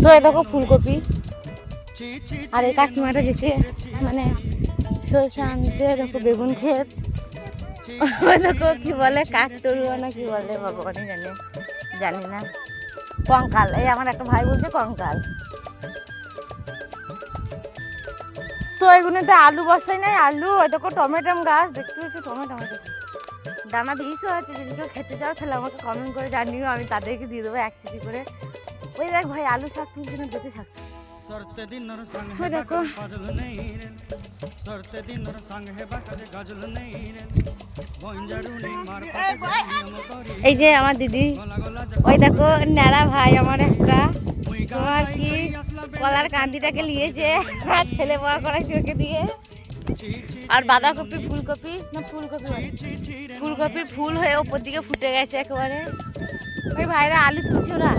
তো এই দেখো ফুলকপি, আর এই কাকিমাটা গেছে মানে সরষে আনতে। দেখো বেগুন ক্ষেত, ওই দেখো কি বলে কাকতরুয়া না কি বলে ভগবানই জানে, জানি না। কঙ্কাল, এই আমার একটা ভাই বলছে কঙ্কাল। তো এগুলোতে আলু বসাই নাই, আলু ওই দেখো টমেটো গাছ দেখতে পাচ্ছি, টমেটো দানা দিয়েও আছে। যদি কেউ খেতে চাও তাহলে আমাকে কমেন্ট করে জানিও, আমি তাদেরকে দিয়ে দেবো 1 কেজি করে। ওই দেখ ভাই আলু শাক তুলছি না, বেঁচে থাকছে। দেখো এই যে আমার দিদি, ওই দেখো ন্যাড়া ভাই আমার একটা, তোমার কি কলার কান্দিটাকে নিয়েছে, আর ছেলে বড় করাইছে ওকে দিয়ে। আর বাঁধাকপি ফুলকপি না ফুলকপি ফুলকপির ফুল হয়ে ওপর দিকে ফুটে গেছে একেবারে। ওই ভাইরা আলু তুলছো না,